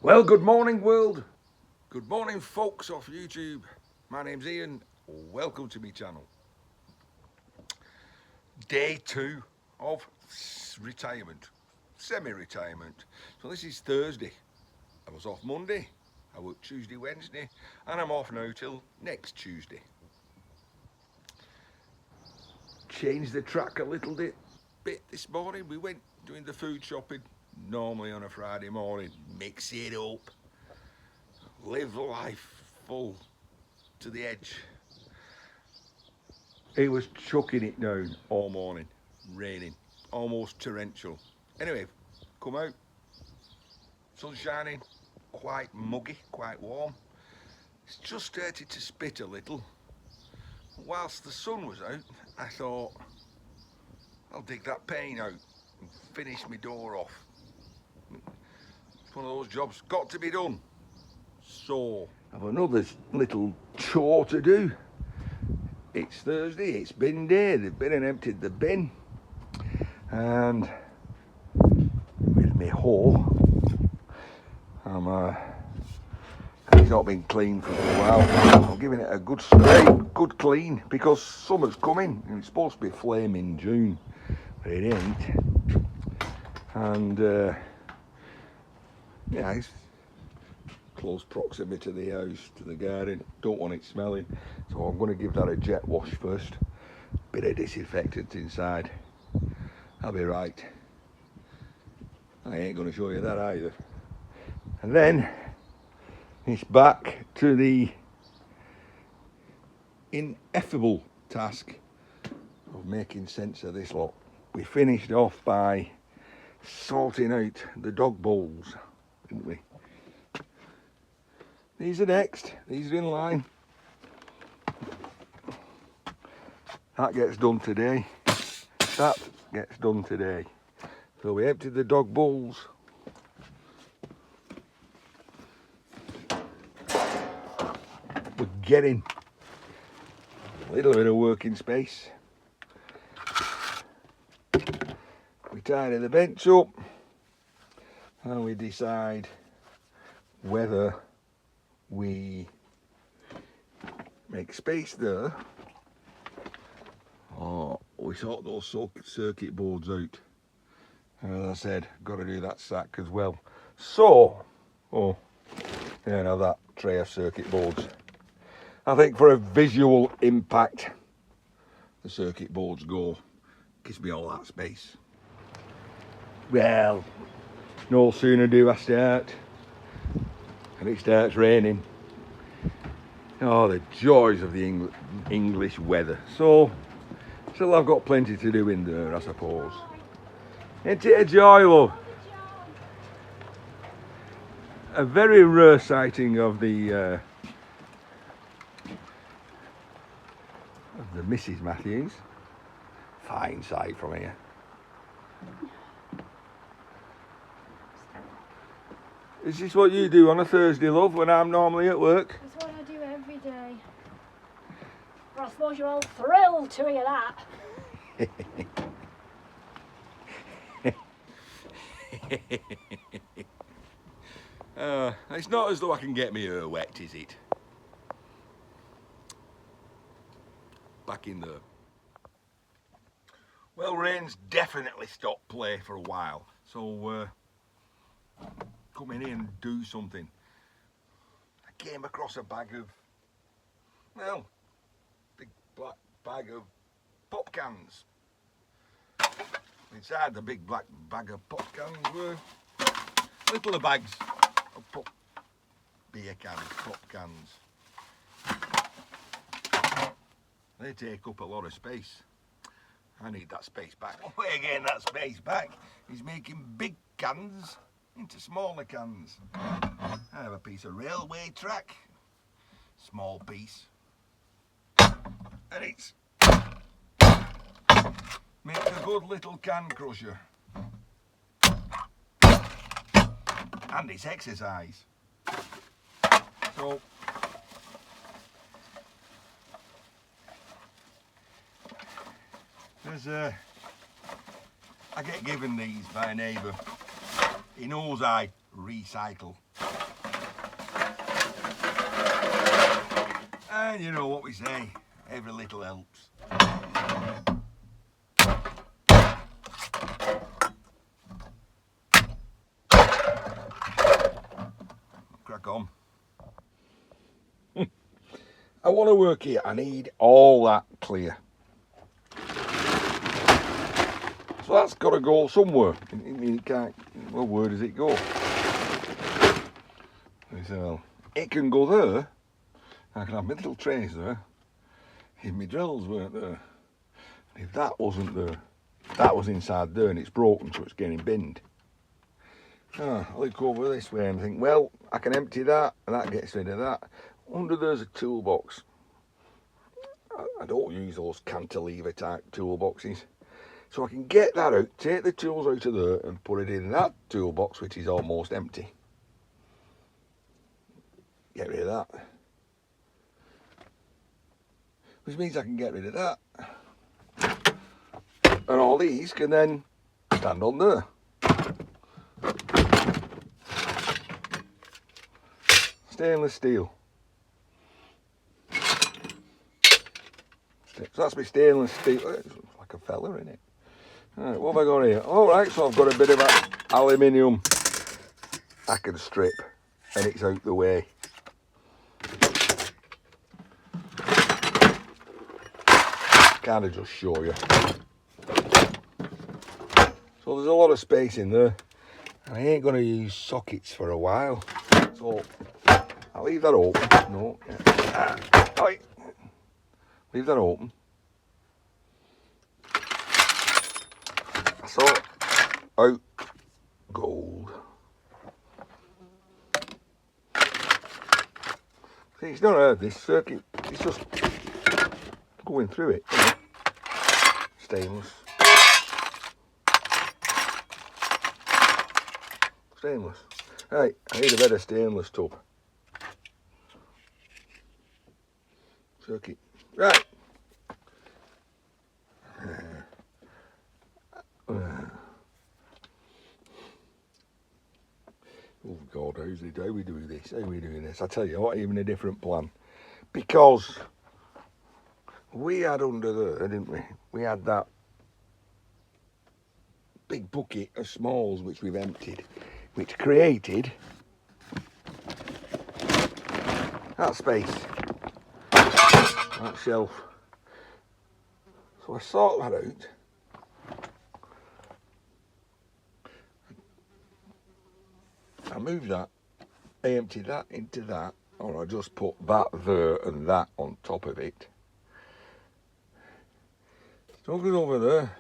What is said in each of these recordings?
Well, good morning, world. Good morning, folks off YouTube. My name's Ian. Welcome to my channel. Day 2 of retirement, semi-retirement. So this is Thursday. I was off Monday, I worked Tuesday, Wednesday, and I'm off now till next Tuesday. Changed the track a little bit this morning. We went doing the food shopping. Normally on a Friday morning, mix it up, live life full to the edge. It was chucking it down all morning, raining, almost torrential. Anyway, come out, sun shining, quite muggy, quite warm. It's just started to spit a little. Whilst the sun was out, I thought, I'll dig that pane out and finish my door off. It's one of those jobs, got to be done. So, I've another little chore to do. It's Thursday, it's bin day, they've been and emptied the bin. And with my hoe, it's not been cleaned for a while. I'm giving it a good scrape, good clean, because summer's coming and it's supposed to be flaming June, but it ain't. And yeah, it's close proximity to the house, to the garden. Don't want it smelling, so I'm going to give that a jet wash first. Bit of disinfectant inside. I'll be right. I ain't going to show you that either. And then it's back to the ineffable task of making sense of this lot. We finished off by sorting out the dog bowls, didn't we? These are next, these are in line. That gets done today. That gets done today. So we emptied the dog bowls. We're getting a little bit of working space. We tidy the bench up and we decide whether we make space there or we sort those circuit boards out. And as I said, got to do that sack as well. So, yeah, now that tray of circuit boards. I think for a visual impact, the circuit boards go. Gives me all that space. Well, no sooner do I start and it starts raining. Oh, the joys of the English weather. So, still I've got plenty to do in there, I suppose. Ain't it a joy, love? A very rare sighting of the Mrs. Matthews. Fine sight from here. Is this what you do on a Thursday, love, when I'm normally at work? That's what I do every day. Well, I suppose you're all thrilled to hear that. It's not as though I can get my hair wet, is it? Back in there. Well, rain's definitely stopped play for a while, so come in here and do something. I came across a bag of, well, big black bag of pop cans. Inside the big black bag of pop cans were little bags of beer cans, pop cans. They take up a lot of space. I need that space back. Way again, that space back is making big cans into smaller cans. I have a piece of railway track, small piece, and it's makes a good little can crusher, and it's exercise. So I get given these by a neighbour. He knows I recycle. And you know what we say, every little helps. Crack on. I want to work here. I need all that clear. So that's got to go somewhere. It can't. Well, where does it go? So it can go there. I can have my little trays there. If my drills weren't there, if that wasn't there, that was inside there and it's broken, so it's getting binned. I look over this way and think, well, I can empty that and that gets rid of that. Under there's a toolbox. I don't use those cantilever type toolboxes. So I can get that out, take the tools out of there and put it in that toolbox, which is almost empty. Get rid of that. Which means I can get rid of that. And all these can then stand on there. Stainless steel. So that's my stainless steel. It's like a fella in it. Right, what have I got here? Alright, so I've got a bit of aluminium I can strip and it's out the way. Kind of just show you. So there's a lot of space in there. I ain't going to use sockets for a while. So I'll leave that open. No. Right. Leave that open. I saw out gold. See, it's not hard, this circuit. It's just going through it. You know. Stainless. Stainless. Right, I need a better stainless tub. Circuit. Right. Oh God, how we do this? How we doing this? I tell you what, even a different plan. Because we had under there, didn't we? We had that big bucket of smalls which we've emptied, which created that space, that shelf. So I sort that out. I moved that, I emptied that into that, or I just put that there and that on top of it. So go over there,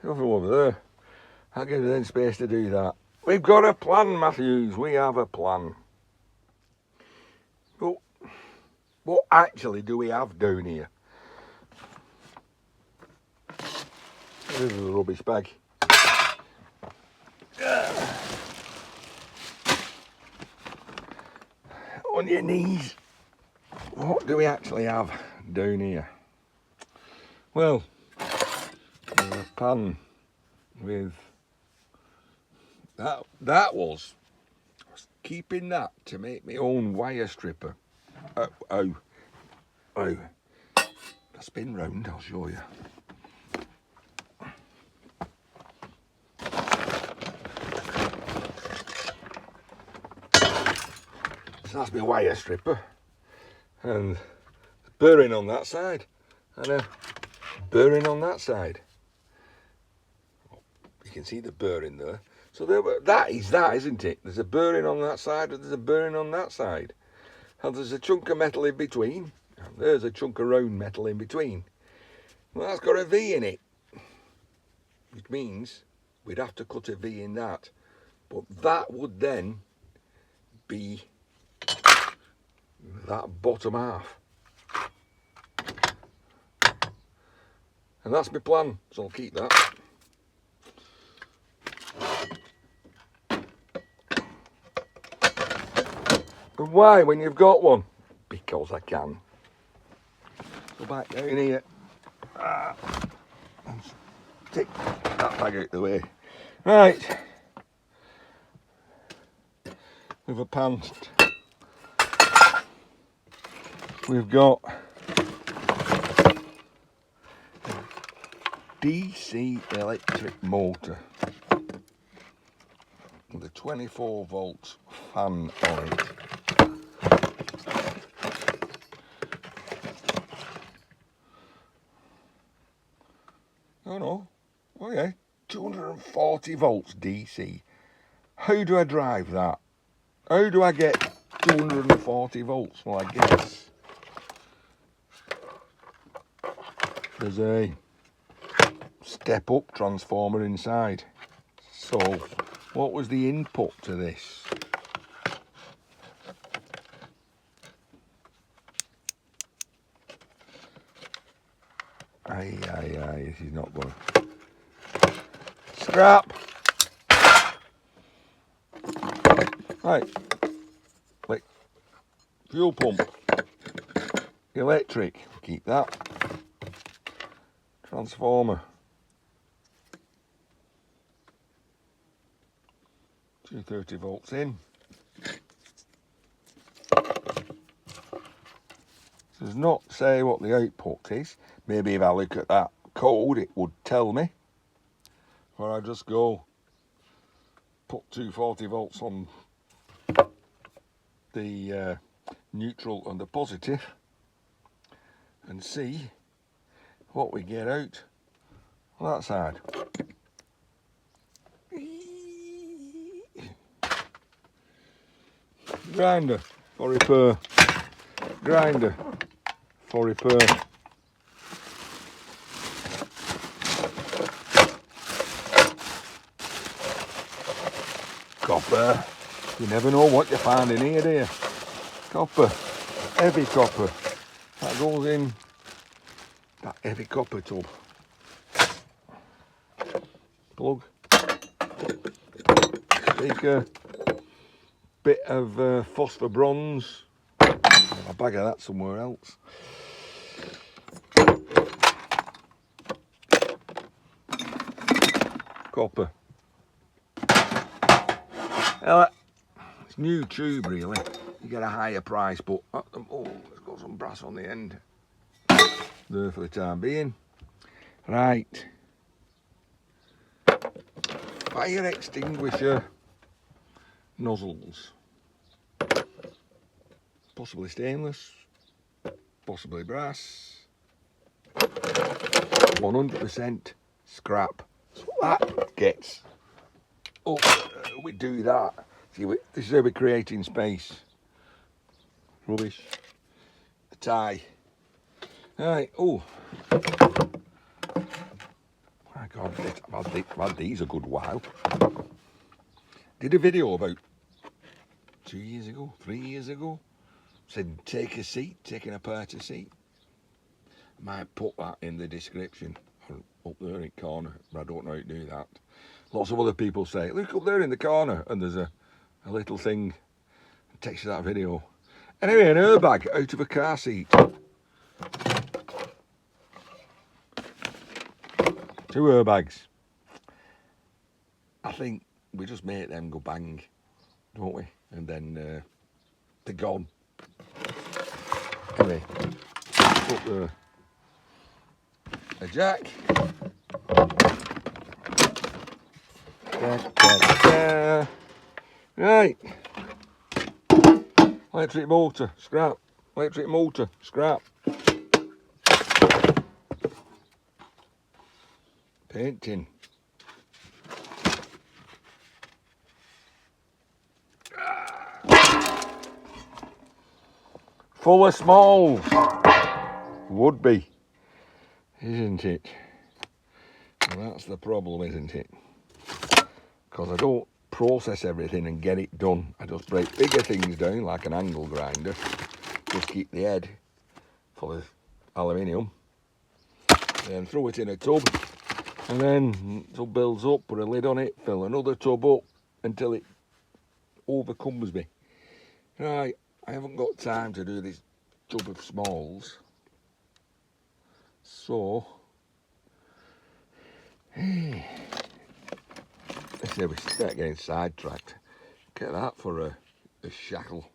over there. I'll give them space to do that. We've got a plan, Matthews, we have a plan. But what actually do we have down here? This is a rubbish bag. On your knees. What do we actually have down here? Well, there's a pan with that was I was keeping that to make my own wire stripper. Oh. I spin round, I'll show you. So that's my wire stripper, and burring on that side, and a burring on that side. You can see the burring there. So that is that, isn't it? There's a burring on that side, and there's a burring on that side, and there's a chunk of metal in between, and there's a chunk of round metal in between. Well, that's got a V in it, which means we'd have to cut a V in that, but that would then be that bottom half, and that's my plan, so I'll keep that. And why, when you've got one? Because I can. Go back down here and take that bag out of the way. Right, with a pan we've got DC electric motor with a 24 volt fan on it. Oh no, okay, 240 volts DC. How do I drive that? How do I get 240 volts? Well, I guess there's a step up transformer inside. So what was the input to this? Aye, this is not good. Scrap! Right, like fuel pump, electric, keep that. Transformer, 230 volts in. Does not say what the output is. Maybe if I look at that code it would tell me. Or I just go put 240 volts on the neutral and the positive and see what we get out on that side. Grinder for repair. Grinder for repair. Copper. You never know what you find in here, do you? Copper. Heavy copper. That goes in that heavy copper tub. Plug. Speaker. Bit of phosphor bronze. A bag of that somewhere else. Copper. It's new tube really. You get a higher price, but oh, it's got some brass on the end. There for the time being. Right. Fire extinguisher nozzles. Possibly stainless, possibly brass. 100% scrap. That's what that gets. Oh, we do that. See, this is how we're creating space. Rubbish. A tie. Right, oh. My God, I've had these a good while. Did a video about 2 years ago, 3 years ago. Said take a seat, taking apart a seat. I might put that in the description or up there in the corner, but I don't know how to do that. Lots of other people say, look up there in the corner, and there's a little thing that takes you that video. Anyway, an airbag out of a car seat. 2 airbags. I think we just make them go bang, don't we? And then they're gone. Anyway, put a jack. Right. Electric motor, scrap. Electric motor, scrap. Painting. Full of smalls. Would be, isn't it? Well, that's the problem, isn't it? Because I don't process everything and get it done. I just break bigger things down like an angle grinder. Just keep the head full of aluminium. Then throw it in a tub. And then the tub builds up, put a lid on it, fill another tub up until it overcomes me. Right, I haven't got time to do this tub of smalls. So, let's say we start getting sidetracked. Get that for a shackle.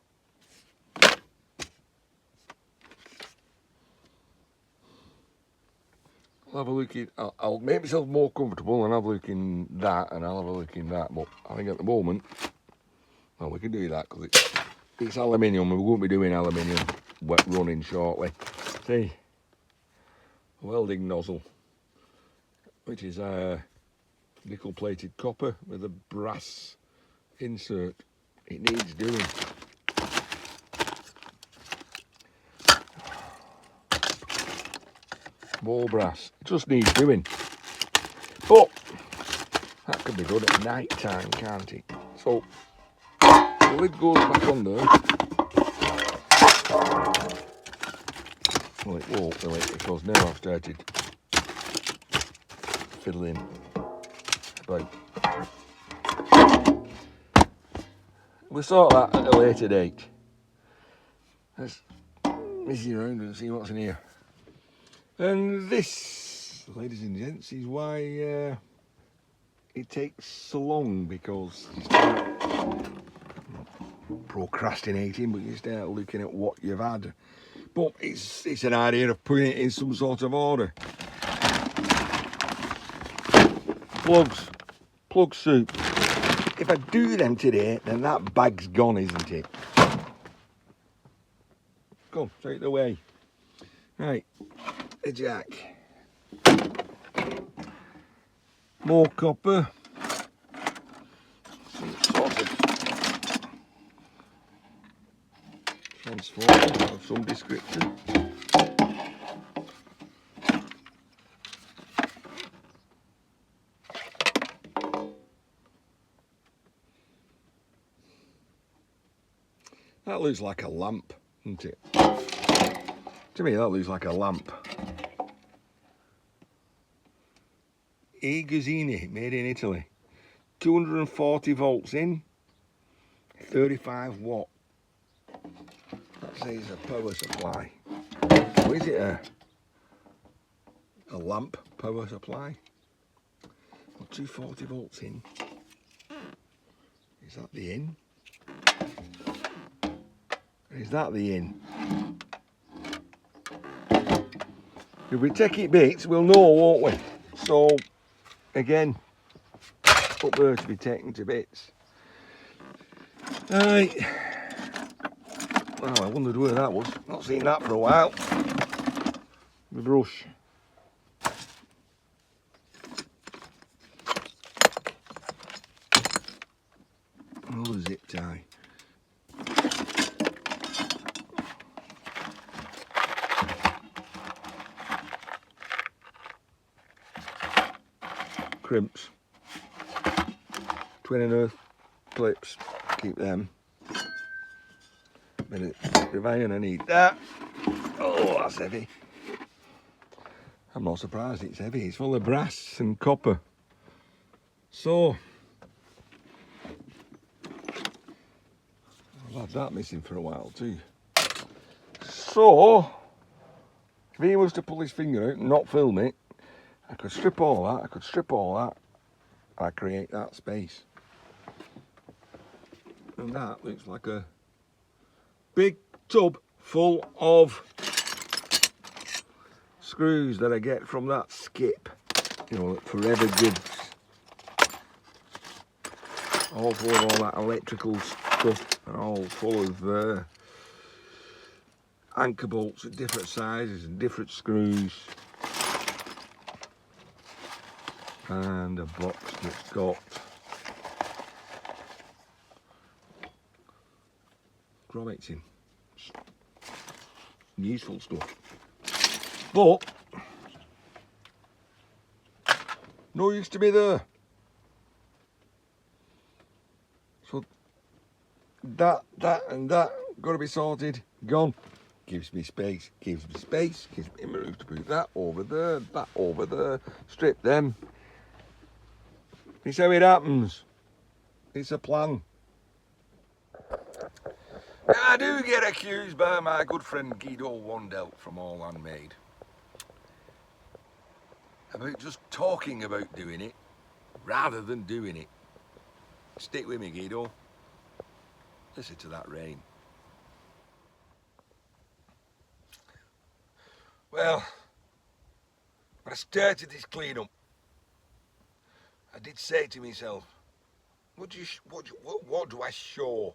I'll have a look in, I'll make myself more comfortable and have a look in that, and I'll have a look in that, but I think at the moment, well, we can do that because it's aluminium and we won't be doing aluminium wet running shortly. See, welding nozzle, which is a nickel plated copper with a brass insert. It needs doing. More brass, it just needs doing. But that could be good at night time, can't it? So the lid goes back on there. Well, it won't really, because now I've started fiddling about. We'll sort that at a later date. Let's miss you around and see what's in here. And this, ladies and gents, is why it takes so long, because you start procrastinating, but you start looking at what you've had. But it's an idea of putting it in some sort of order. Plugs, plug soup. If I do them today, then that bag's gone, isn't it? Come, straight away. Right, a jack. More copper. Some sort of transformer of some description. That looks like a lamp, doesn't it? To me, that looks like a lamp. Gazzini, made in Italy. 240 volts in, 35 watt. That says a power supply. Or is it a lamp power supply? Well, 240 volts in. Is that the in? Is that the in? If we take it bits, we'll know, won't we? So, again, up there to be taken to bits. Right. Well, I wondered where that was. Not seen that for a while. The brush. Another zip tie. Crimps. Twin and earth clips. Keep them. Bit of iron, I need that. Oh, that's heavy. I'm not surprised it's heavy. It's full of brass and copper. So, I've had that missing for a while too. So, if he was to pull his finger out and not film it, I could strip all that, I create that space. And that looks like a big tub full of screws that I get from that skip, you know, Forever Goods. All full of all that electrical stuff, and all full of anchor bolts at different sizes and different screws. And a box that's got grommets in. Useful stuff. But no use to be there. So that and that got to be sorted. Gone. Gives me space. Gives me room to put that over there. Strip them. It's how it happens. It's a plan. I do get accused by my good friend Guido Wandel from All Handmade about just talking about doing it rather than doing it. Stick with me, Guido. Listen to that rain. Well, When I started this clean up, I did say to myself, what do I show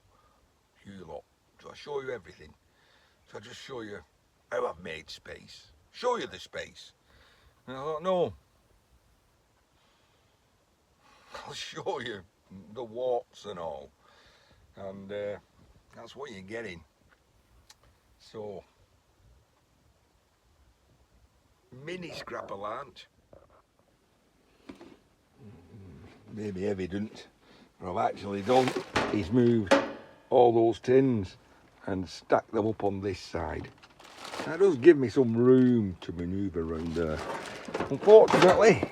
you lot? Do I show you everything? Do I just show you how I've made space? Show you the space? And I thought, no. I'll show you the warts and all. And that's what you're getting. So, mini scrap of lunch. Maybe evident. What I've actually done is moved all those tins and stacked them up on this side. That does give me some room to manoeuvre around there. Unfortunately,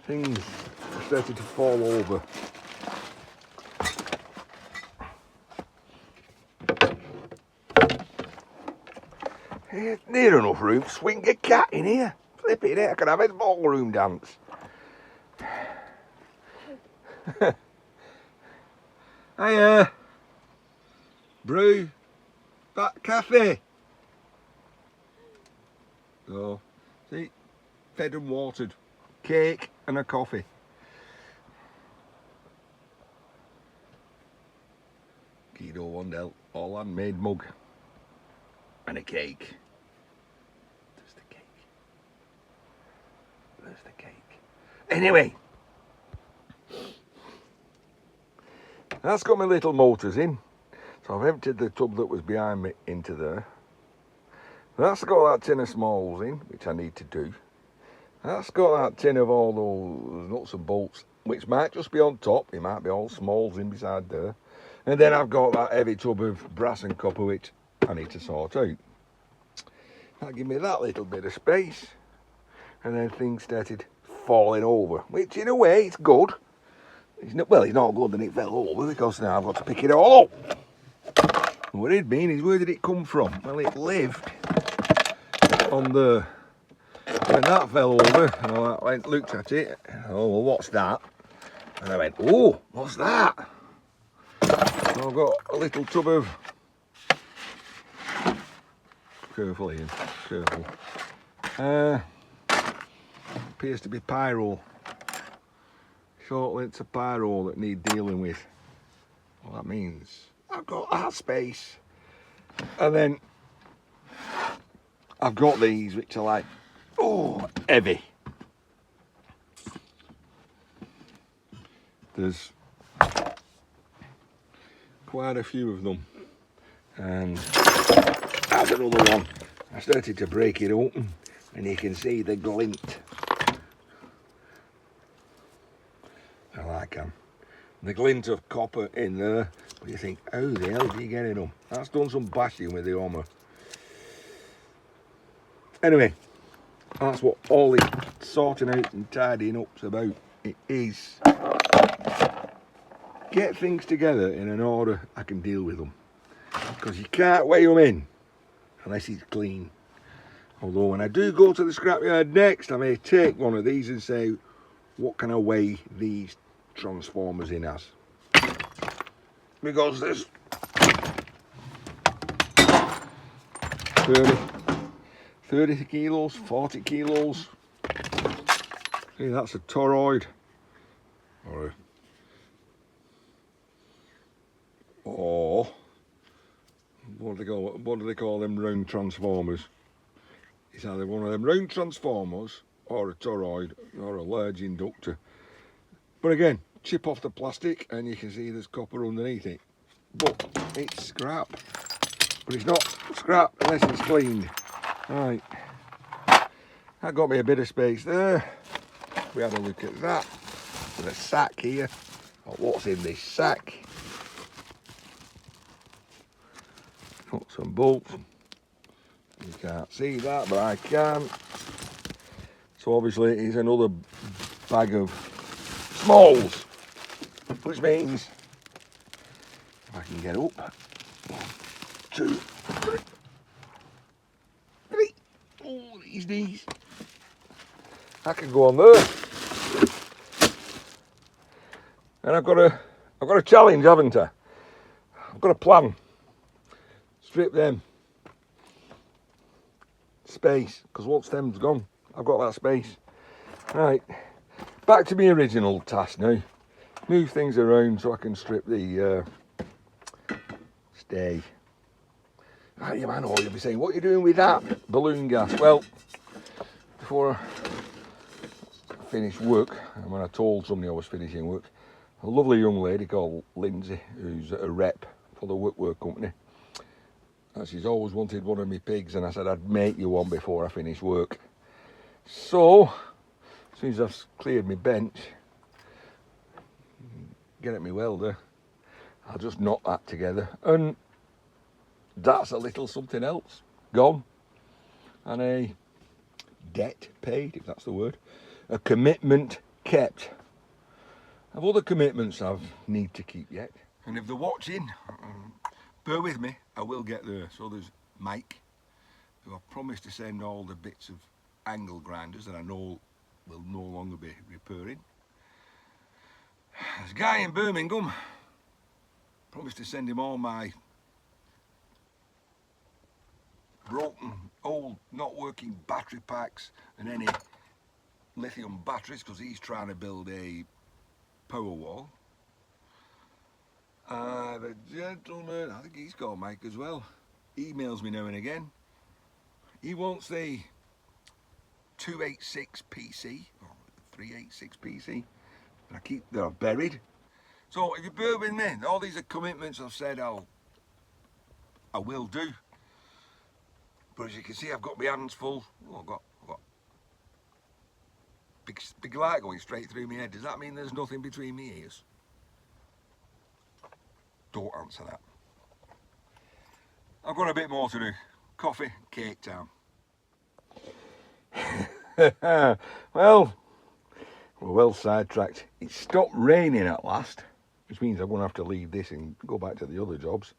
things started to fall over. Near enough room to swing a cat in here. Flip it, I could have a ballroom dance. Hiya, brew, that cafe. So, see, fed and watered, cake and a coffee. Keto Wondell, all handmade mug and a cake. There's the cake. There's the cake. Anyway. That's got my little motors in, so I've emptied the tub that was behind me into there. That's got that tin of smalls in, which I need to do. That's got that tin of all those nuts and bolts, which might just be on top. It might be all smalls in beside there. And then I've got that heavy tub of brass and copper, which I need to sort out. That give me that little bit of space. And then things started falling over, which in a way it's good. It's not good that it fell over, because now I've got to pick it all up. And what it mean is, where did it come from? Well, it lived on the... When that fell over, and I went, looked at it, oh, well, what's that? And I went, oh, what's that? So I've got a little tub of... Careful, Ian, careful. Appears to be pyro. Short lengths of pyro that need dealing with. Well, that means I've got that space. And then I've got these, which are like, oh, heavy. There's quite a few of them. And that's another one. I started to break it open, and you can see the glint. I like them. The glint of copper in there, but you think, how the hell are you getting them? That's done some bashing with the hammer. Anyway, that's what all this sorting out and tidying up's about. It is get things together in an order I can deal with them, because you can't weigh them in unless it's clean. Although when I do go to the scrapyard next, I may take one of these and say, what can I weigh these transformers in as? Because there's 30 kilos, 40 kilos. See, that's a toroid, or what do they call them round transformers? It's either one of them round transformers or a toroid or a large inductor. But again, chip off the plastic and you can see there's copper underneath it. But it's scrap. But it's not scrap unless it's cleaned. Right. That got me a bit of space there. We had a look at that. There's a sack here. Oh, what's in this sack? Nuts and bolts. You can't see that, but I can. So obviously it's another bag of smalls, which means if I can get up, 1, 2, 3. Oh, these knees. I can go on there. And I've got a challenge, haven't I? I've got a plan. Strip them. Space, because once them's gone, I've got that space. Right, back to my original task now. Move things around so I can strip the stay. Right, you man, you'll be saying, what are you doing with that balloon gas? Well, before I finished work, and when I told somebody I was finishing work, a lovely young lady called Lindsay, who's a rep for the workwear company, and she's always wanted one of my pigs, and I said I'd make you one before I finish work. So, as soon as I've cleared my bench, get at my welder, I'll just knot that together, and that's a little something else gone, and a debt paid, if that's the word, a commitment kept. I've other commitments I need to keep yet, and if they're watching, bear with me, I will get there. So there's Mike, who I've promised to send all the bits of angle grinders that I know will no longer be repairing. There's a guy in Birmingham, promised to send him all my broken, old, not working battery packs and any lithium batteries, because he's trying to build a power wall. The gentleman, I think he's called Mike as well, emails me now and again. He wants the 286 PC or 386 PC, and they're buried. So if you bear with me, all these are commitments I've said I will do. But as you can see, I've got my hands full. Oh, I've got big light going straight through my head. Does that mean there's nothing between me ears? Don't answer that. I've got a bit more to do. Coffee, cake time. Well, we're well sidetracked. It stopped raining at last, which means I'm going to have to leave this and go back to the other jobs.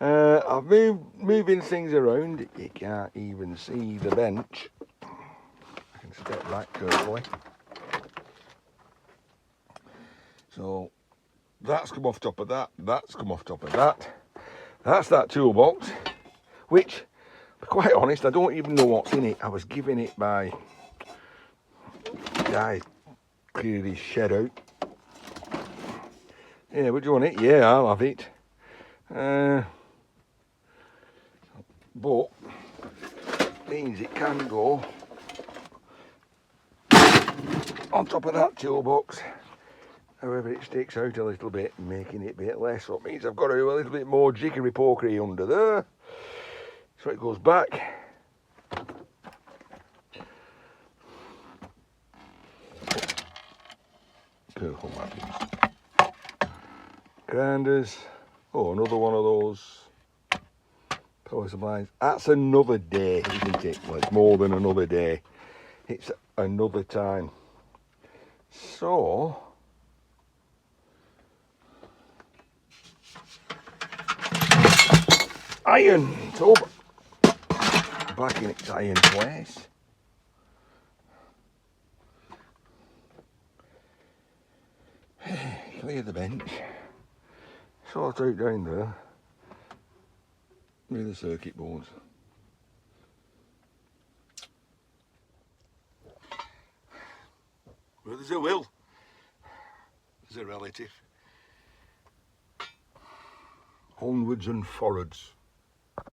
I've moving things around. You can't even see the bench. I can step back carefully. So that's come off top of that. That's come off top of that. That's that toolbox, which, to be quite honest, I don't even know what's in it. I was given it by the guy cleared his shed out. Yeah, would you want it? Yeah, I'll have it. But means it can go on top of that toolbox. However, it sticks out a little bit, making it a bit less. So it means I've got to do a little bit more jiggery pokery under there. So it goes back. Careful, Matthews. Grinders. Oh, another one of those power supplies. That's another day, isn't it? Well, it's more than another day. It's another time. So, iron tub back in its iron place. Clear the bench. Sort out down there with the circuit boards. Where there's a will, there's a relative. Onwards and forwards.